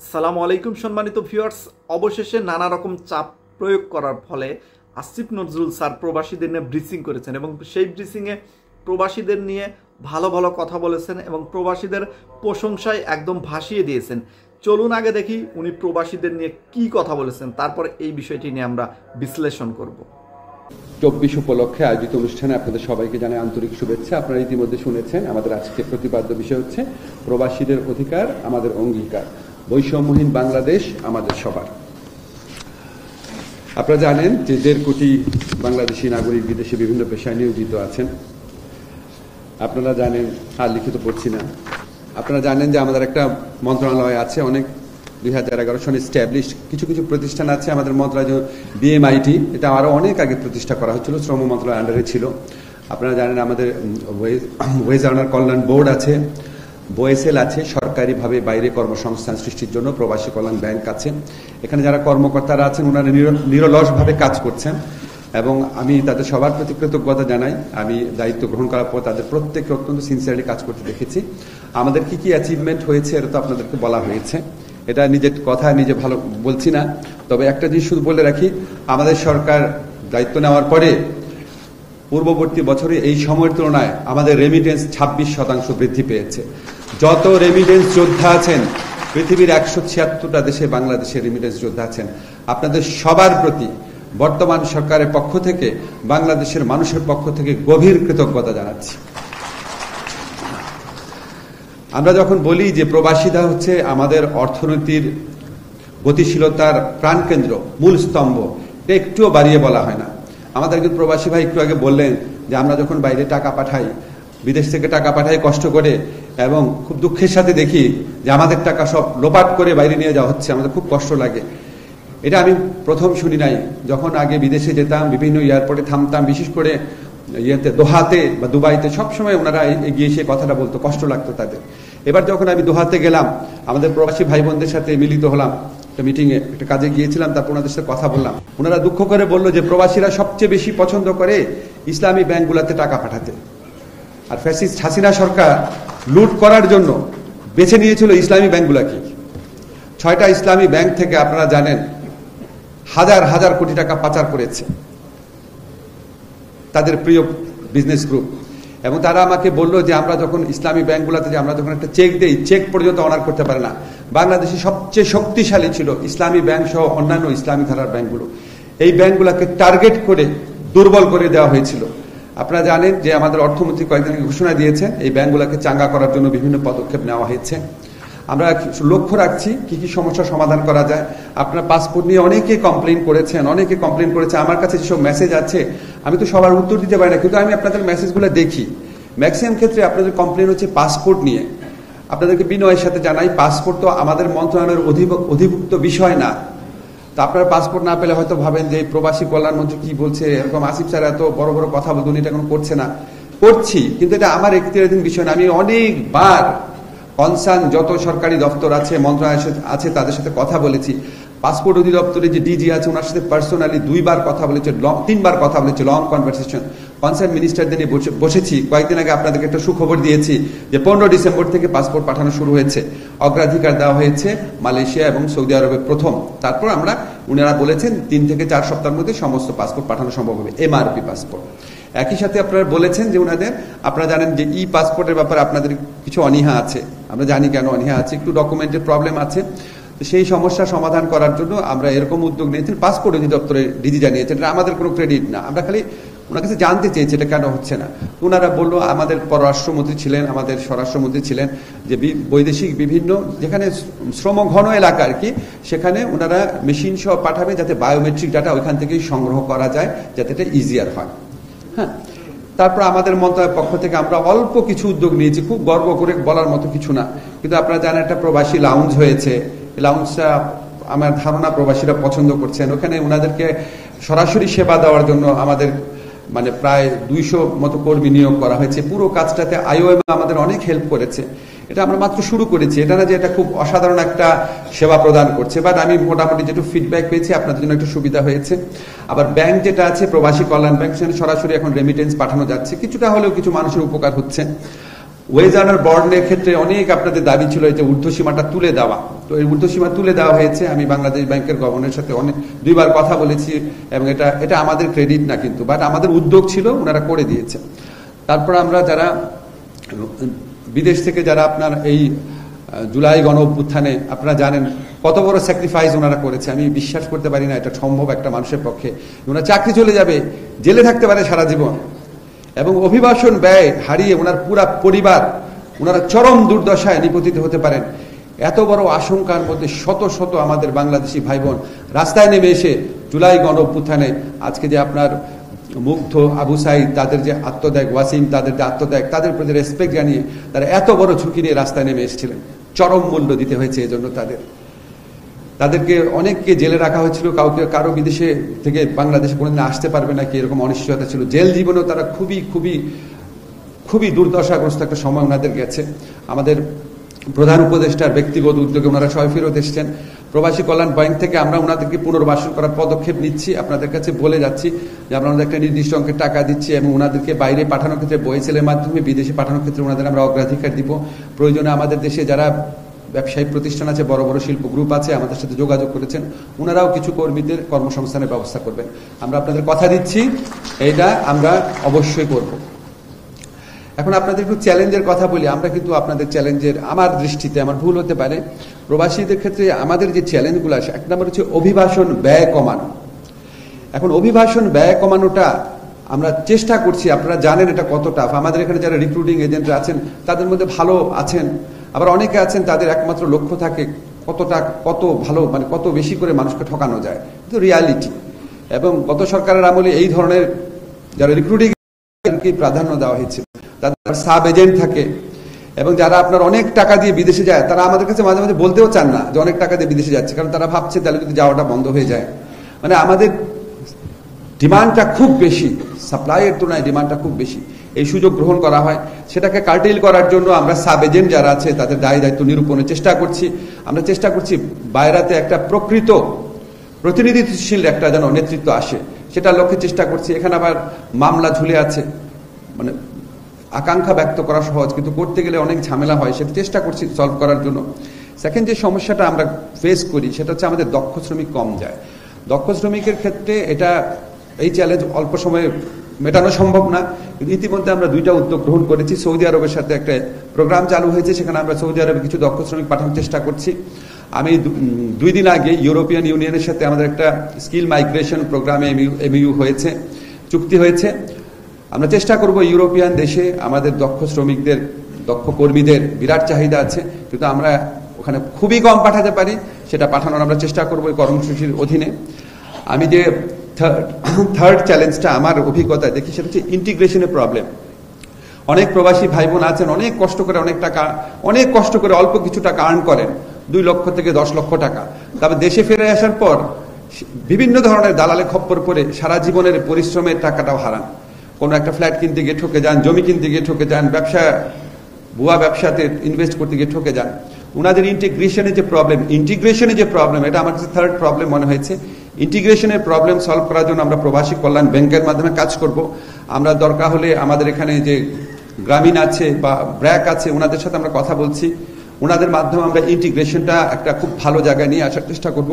আসসালামু আলাইকুম সম্মানিত ভিউয়ার্স। অবশেষে নানা রকম চাপ প্রয়োগ করার ফলে আসিফ নজরুল স্যার প্রবাসীদের নিয়ে ব্রিফিং করেছেন এবং সেই ব্রিফিংয়ে প্রবাসীদের নিয়ে ভালো ভালো কথা বলেছেন এবং প্রবাসীদের প্রশংসায় একদম ভাসিয়ে দিয়েছেন। চলুন আগে দেখি উনি প্রবাসীদের নিয়ে কি কথা বলেছেন, তারপর এই বিষয়টি নিয়ে আমরা বিশ্লেষণ করব। 24 উপলক্ষে আয়োজিত অনুষ্ঠানে আপনাদের সবাইকে জানাই আন্তরিক শুভেচ্ছা। আপনারা ইতিমধ্যে শুনেছেন আমাদের আজকে প্রতিপাদ্য বিষয় হচ্ছে প্রবাসীদের অধিকার আমাদের অঙ্গীকার, বৈষম্যহীন বাংলাদেশ আমাদের সবার। আপনারা জানেন যে 1.5 কোটি বাংলাদেশি নাগরিক বিদেশে বিভিন্ন পেশায় নিয়োজিত আছেন। আপনারা জানেন, আর লিখিত পড়ছি না, আপনারা জানেন যে আমাদের একটা মন্ত্রণালয় আছে, অনেক 2011 সনে স্ট্যাবলিশ কিছু কিছু প্রতিষ্ঠান আছে আমাদের মন্ত্রণালয়। BMIT, এটা আরও অনেক আগে প্রতিষ্ঠা করা হচ্ছিল, শ্রম মন্ত্রণালয়ের আন্ডারে ছিল। আপনারা জানেন আমাদের ওয়েজ আর্নার কল্যাণ বোর্ড আছে, BOSL আছে, সরকারিভাবে বাইরে কর্মসংস্থান সৃষ্টির জন্য প্রবাসী কল্যাণ ব্যাংক আছে। এখানে যারা কর্মকর্তারা আছেন ওনারা নিরলসভাবে কাজ করছেন এবং আমি তাদের সবার প্রতি কৃতজ্ঞতা জানাই। আমি দায়িত্ব গ্রহণ করার পর তাদের প্রত্যেককে অত্যন্ত সিনসিয়ারলি কাজ করতে দেখেছি। আমাদের কি কি অ্যাচিভমেন্ট হয়েছে এটা তো আপনাদেরকে বলা হয়েছে, এটা নিজের কথা নিজে ভালো বলছি না। তবে একটা জিনিস শুধু বলে রাখি, আমাদের সরকার দায়িত্ব নেওয়ার পরে পূর্ববর্তী বছরে এই সময়ের তুলনায় আমাদের রেমিটেন্স 26% বৃদ্ধি পেয়েছে। যত রেমিটেন্স যোদ্ধা আছেন পৃথিবীর 176টা দেশে বাংলাদেশের রেমিটেন্স যোদ্ধা আছেন, আপনাদের সবার প্রতি বর্তমান সরকারের পক্ষ থেকে, বাংলাদেশের মানুষের পক্ষ থেকে গভীর কৃতজ্ঞতা জানাচ্ছি। আমরা যখন বলি যে প্রবাসীরা হচ্ছে আমাদের অর্থনীতির গতিশীলতার প্রাণকেন্দ্র, মূল স্তম্ভ, এটা একটুও বাড়িয়ে বলা হয় না। আমাদের একজন প্রবাসী ভাই একটু আগে বললেন যে আমরা যখন বাইরে টাকা পাঠাই, বিদেশ থেকে টাকা পাঠাই কষ্ট করে, এবং খুব দুঃখের সাথে দেখি যে আমাদের টাকা সব লোপাট করে বাইরে নিয়ে যাওয়া হচ্ছে, আমাদের খুব কষ্ট লাগে। এটা আমি প্রথম শুনি নাই। যখন আগে বিদেশে যেতাম, বিভিন্ন এয়ারপোর্টে থামতাম, বিশেষ করে দোহাতে বা দুবাইতে, সবসময় ওনারা এগিয়ে এসে কথাটা বলতো, কষ্ট লাগতো তাদের। এবার যখন আমি দোহাতে গেলাম, আমাদের প্রবাসী ভাই বোনদের সাথে মিলিত হলাম, একটা মিটিংয়ে, একটা কাজে গিয়েছিলাম, তারপর ওনাদের সাথে কথা বললাম। ওনারা দুঃখ করে বললো যে প্রবাসীরা সবচেয়ে বেশি পছন্দ করে ইসলামী ব্যাংকগুলোতে টাকা পাঠাতে, আর ফ্যাসিস্ট হাসিনা সরকার লুট করার জন্য বেছে নিয়েছিল ইসলামী ব্যাংকগুলোকে। 6টা ইসলামী ব্যাংক থেকে আপনারা জানেন হাজার হাজার কোটি টাকা পাচার করেছে তাদের প্রিয় বিজনেস গ্রুপ। এবং তারা আমাকে বললো যে আমরা যখন ইসলামী ব্যাংকগুলোতে যে আমরা যখন একটা চেক দেই, চেক পর্যন্ত অনার করতে পারে না। বাংলাদেশে সবচেয়ে শক্তিশালী ছিল ইসলামী ব্যাংক সহ অন্যান্য ইসলামী ধারার ব্যাংকগুলো। এই ব্যাংকগুলোকে টার্গেট করে দুর্বল করে দেওয়া হয়েছিল। আপনারা জানেন যে আমাদের অর্থমন্ত্রী কয়েকদিন আগে ঘোষণা দিয়েছেন এই ব্যাংকগুলোকে চাঙ্গা করার জন্য বিভিন্ন পদক্ষেপ নেওয়া হয়েছে। আমরা লক্ষ্য রাখছি কি কি সমস্যার সমাধান করা যায়। আপনার পাসপোর্ট নিয়ে অনেকে কমপ্লেন করেছেন, আমার কাছে যেসব মেসেজ আছে আমি তো সবার উত্তর দিতে পারি না, কিন্তু আমি আপনাদের মেসেজগুলো দেখি। ম্যাক্সিমাম ক্ষেত্রে আপনাদের কমপ্লেন হচ্ছে পাসপোর্ট নিয়ে। আপনাদেরকে বিনয়ের সাথে জানাই, পাসপোর্ট তো আমাদের মন্ত্রণালয়ের অধিভুক্ত বিষয় না। তো আপনারা পাসপোর্ট না পেলে হয়তো ভাবেন যে প্রবাসী কল্যাণমন্ত্রী কি বলছে, এরকম আসিফ স্যার এত বড় বড় কথা বলতো, উনি এটা এখন করছে না। করছি, কিন্তু এটা আমার এখতিয়ারাধীন বিষয় না। আমি অনেকবার কনসার্ন যত সরকারি দপ্তর আছে, মন্ত্রণালয় আছে, তাদের সাথে কথা বলেছি। পাসপোর্ট অধিদপ্তরে যে ডিজি আছে ওনার সাথে পার্সোনালি 2বার কথা বলেছে, 3বার কথা বলেছে, লং কনভারসেশন। কনসার্ন মিনিস্টারদের নিয়ে বসেছি। কয়েকদিন আগে আপনাদেরকে একটা সুখবর দিয়েছি যে 15 ডিসেম্বর থেকে পাসপোর্ট পাঠানো শুরু হয়েছে। অগ্রাধিকার দেওয়া হয়েছে মালয়েশিয়া এবং সৌদি আরবে প্রথম। তারপর উনারা বলেছেন 3 থেকে 4 সপ্তাহের মধ্যে সমস্ত পাসপোর্ট পাঠানো সম্ভব হবে, MRP পাসপোর্ট। একই সাথে আপনারা বলেছেন যে আপনারা জানেন যে পাসপোর্টের ব্যাপারে আপনাদের কিছু অনীহা আছে। আমরা জানি কেন অনীহা আছে, একটু ডকুমেন্টের প্রবলেম আছে। সেই সমস্যা সমাধান করার জন্য আমরা এরকম উদ্যোগ নিয়েছি। পাসপোর্ট অধিদপ্তরে ডিজি জানিয়েছেন, এটা আমাদের কোনো ক্রেডিট না। আমরা খালি ওনার কাছে জানতে চেয়েছি এটা কেন হচ্ছে না। ওনারা বললো, আমাদের পররাষ্ট্রমন্ত্রী ছিলেন, আমাদের স্বরাষ্ট্রমন্ত্রী ছিলেন, যে বৈদেশিক বিভিন্ন যেখানে শ্রম ঘন এলাকা আর কি, সেখানে ওনারা মেশিন সহ পাঠাবে যাতে বায়োমেট্রিক ডাটা ওইখান থেকেই সংগ্রহ করা যায়, যাতে এটা ইজিয়ার হয়। হ্যাঁ, তারপর আমাদের মন্ত্রণালয়ের পক্ষ থেকে আমরা অল্প কিছু উদ্যোগ নিয়েছি, খুব গর্ব করে বলার মতো কিছু না, কিন্তু আপনারা জানেন একটা প্রবাসী লাউঞ্জ হয়েছে। লাউঞ্জটা আমার ধারণা প্রবাসীরা পছন্দ করছেন। ওখানে ওনাদেরকে সরাসরি সেবা দেওয়ার জন্য আমাদের প্রায় 200 মতো কর্মী নিয়োগ করা হয়েছে। পুরো কাজটাতে IOM আমাদের অনেক হেল্প করেছে। এটা আমরা মাত্র শুরু করেছি, এটা না যে এটা খুব অসাধারণ একটা সেবা প্রদান করছে, বাট আমি মোটামুটি যেটু ফিডব্যাক পেয়েছি আপনাদের জন্য একটু সুবিধা হয়েছে। আবার ব্যাংক যেটা আছে প্রবাসী কল্যাণ ব্যাংক, সেখানে সরাসরি এখন রেমিটেন্স পাঠানো যাচ্ছে, কিছুটা হলেও কিছু মানুষের উপকার হচ্ছে। ওয়েজ আর্নার বর্ডের ক্ষেত্রে অনেক আপনাদের দাবি ছিল এই যে ঊর্ধ্বসীমাটা তুলে দেওয়া, তো এই ঊর্ধ্বসীমা তুলে দেওয়া হয়েছে। আমি বাংলাদেশ ব্যাংকের গভর্নরের সাথে অনেক 2 বার কথা বলেছি এবং এটা আমাদের ক্রেডিট না কিন্তু, বাট আমাদের উদ্যোগ ছিল, ওনারা করে দিয়েছে। তারপর আমরা যারা বিদেশ থেকে যারা আপনার এই জুলাই গণ অভ্যুত্থানে আপনারা জানেন কত বড় স্যাক্রিফাইস ওনারা করেছে, আমি বিশ্বাস করতে পারি না এটা সম্ভব একটা মানুষের পক্ষে। ওনার চাকরি চলে যাবে, জেলে থাকতে পারে সারা জীবন, এবং অভিবাসন ব্যয় হারিয়ে ওনার পুরা পরিবার ওনারা চরম দুর্দশায় নিপতিত হতে পারেন। এত বড় আশঙ্কার মধ্যে শত শত আমাদের বাংলাদেশি ভাই বোন রাস্তায় নেমে এসে জুলাই গণ অভ্যুত্থানে আজকে যে আপনার মুগ্ধ, আবু সাইদ, তাদের যে আত্মত্যাগ, ওয়াসিম তাদের যে আত্মত্যাগ, তাদের প্রতি রেসপেক্ট জানিয়ে তারা এত বড় ঝুঁকি নিয়ে রাস্তায় নেমে এসেছিলেন। চরম মূল্য দিতে হয়েছে এজন্য তাদেরকে অনেককে জেলে রাখা হয়েছিল, কারো বিদেশে থেকে বাংলাদেশে কোনোদিন আসতে পারবে না কি এরকম অনিশ্চয়তা ছিল। জেল জীবনেও তারা খুবই খুবই খুবই দুর্দশাগ্রস্ত একটা সময় ওনাদের গেছে। আমাদের প্রধান উপদেষ্টার ব্যক্তিগত উদ্যোগে ওনারা সবাই ফেরত এসেছেন। প্রবাসী কল্যাণ ব্যাংক থেকে আমরা ওনাদেরকে পুনর্বাসন করার পদক্ষেপ নিচ্ছি, আপনাদের কাছে বলে যাচ্ছি যে আমরা ওনাদের একটা নির্দিষ্ট অঙ্কের টাকা দিচ্ছি এবং ওনাদেরকে বাইরে পাঠানোর ক্ষেত্রে বইসেলের মাধ্যমে বিদেশে পাঠানোর ক্ষেত্রে ওনাদের আমরা অগ্রাধিকার দিব। প্রয়োজনে আমাদের দেশে যারা ব্যবসায়িক প্রতিষ্ঠান আছে, বড় বড় শিল্প গ্রুপ আছে, আমাদের সাথে যোগাযোগ করেছেন, ওনারাও কিছু কর্মীদের কর্মসংস্থানের ব্যবস্থা করবেন। আমরা আপনাদের কথা দিচ্ছি এটা আমরা অবশ্যই করব। এখন আপনাদের একটু চ্যালেঞ্জের কথা বলি। আমরা কিন্তু আপনাদের চ্যালেঞ্জের, আমার দৃষ্টিতে, আমার ভুল হতে পারে, প্রবাসীদের ক্ষেত্রে আমাদের যে চ্যালেঞ্জগুলো আসে, এক নম্বর হচ্ছে অভিবাসন ব্যয় কমানো। এখন অভিবাসন ব্যয় কমানোটা আমরা চেষ্টা করছি, আপনারা জানেন এটা কত টাফ। আমাদের এখানে যারা রিক্রুটিং এজেন্টরা আছেন তাদের মধ্যে ভালো আছেন, আবার অনেকে আছেন তাদের একমাত্র লক্ষ্য থাকে কত ভালো, মানে কত বেশি করে মানুষকে ঠকানো যায়, কিন্তু রিয়ালিটি। এবং গত সরকারের আমলে এই ধরনের যারা রিক্রুটিং প্রাধান্য দেওয়া হয়েছে, তাদের সাব এজেন্ট থাকে এবং যারা আপনার অনেক টাকা দিয়ে বিদেশে যায়, তারা আমাদের কাছে মাঝে মাঝে বলতেও চান না যে অনেক টাকা দিয়ে বিদেশে যাচ্ছে, কারণ তারা ভাবছে তাহলে যদি যাওয়াটা বন্ধ হয়ে যায়। মানে আমাদের ডিমান্ডটা খুব বেশি, সাপ্লাইয়ের তুলনায় ডিমান্ডটা খুব বেশি। এই সুযোগ গ্রহণ করা হয়, সেটাকে কার্টেল করার জন্য আমরা সাব এজেন্ট যারা আছে তাদের দায় দায়িত্ব নিরূপণের চেষ্টা করছি। আমরা চেষ্টা করছি বাইরেতে একটা প্রকৃত প্রতিনিধিত্বশীল একটা যেন নেতৃত্ব আসে, সেটা লক্ষ্যে চেষ্টা করছি। এখানে আবার মামলা ঝুলে আছে, মানে আকাঙ্ক্ষা ব্যক্ত করা সহজ, কিন্তু করতে গেলে অনেক ঝামেলা হয়, সেটা চেষ্টা করছি সলভ করার জন্য। সেকেন্ড যে সমস্যাটা আমরা ফেস করি সেটা হচ্ছে আমাদের দক্ষ শ্রমিক কম যায়। দক্ষ শ্রমিকের ক্ষেত্রে এই চ্যালেঞ্জ অল্প সময়ে মেটানো সম্ভব না, কিন্তু ইতিমধ্যে আমরা 2টা উদ্যোগ গ্রহণ করেছি। সৌদি আরবের সাথে একটা প্রোগ্রাম চালু হয়েছে, সেখানে আমরা সৌদি আরবে কিছু দক্ষ শ্রমিক পাঠানোর চেষ্টা করছি। আমি 2 দিন আগে ইউরোপিয়ান ইউনিয়নের সাথে আমাদের একটা স্কিল মাইগ্রেশন প্রোগ্রামে এমইউ হয়েছে, চুক্তি হয়েছে। আমরা চেষ্টা করব ইউরোপিয়ান দেশে আমাদের দক্ষ শ্রমিকদের, দক্ষ কর্মীদের বিরাট চাহিদা আছে, কিন্তু আমরা ওখানে খুবই কম পাঠাতে পারি, সেটা পাঠানোর আমরা চেষ্টা করব এই কর্মসূচির অধীনে। আমি যে থার্ড চ্যালেঞ্জটা আমার অভিজ্ঞতায় দেখি সেটা হচ্ছে ইন্টিগ্রেশনের প্রবলেম। অনেক প্রবাসী ভাই বোন আছেন, অনেক কষ্ট করে অল্প কিছু টাকা আর্ন করেন, 2 লক্ষ থেকে 10 লক্ষ টাকা। তবে দেশে ফিরে আসার পর বিভিন্ন ধরনের দালালে খপ্পর পরে সারা জীবনের পরিশ্রমের টাকাটাও হারান। কোনো একটা ফ্ল্যাট কিনতে গিয়ে ঠকে যান, জমি কিনতে গিয়ে ঠকে যান, ভুয়া ব্যবসাতে ইনভেস্ট করতে গিয়ে ঠকে যান। ওনাদের ইন্টিগ্রেশনের যে প্রবলেম, এটা আমার কাছে থার্ড প্রবলেম মনে হয়েছে। ইন্টিগ্রেশনের প্রবলেম সলভ করার জন্য আমরা প্রবাসী কল্যাণ ব্যাংকের মাধ্যমে কাজ করব। আমরা দরকার হলে আমাদের এখানে যে গ্রামীণ আছে বা ব্র্যাক আছে, ওনাদের সাথে আমরা কথা বলছি, ওনাদের মাধ্যমে আমরা ইন্টিগ্রেশনটা একটা খুব ভালো জায়গায় নিয়ে আসার চেষ্টা করব।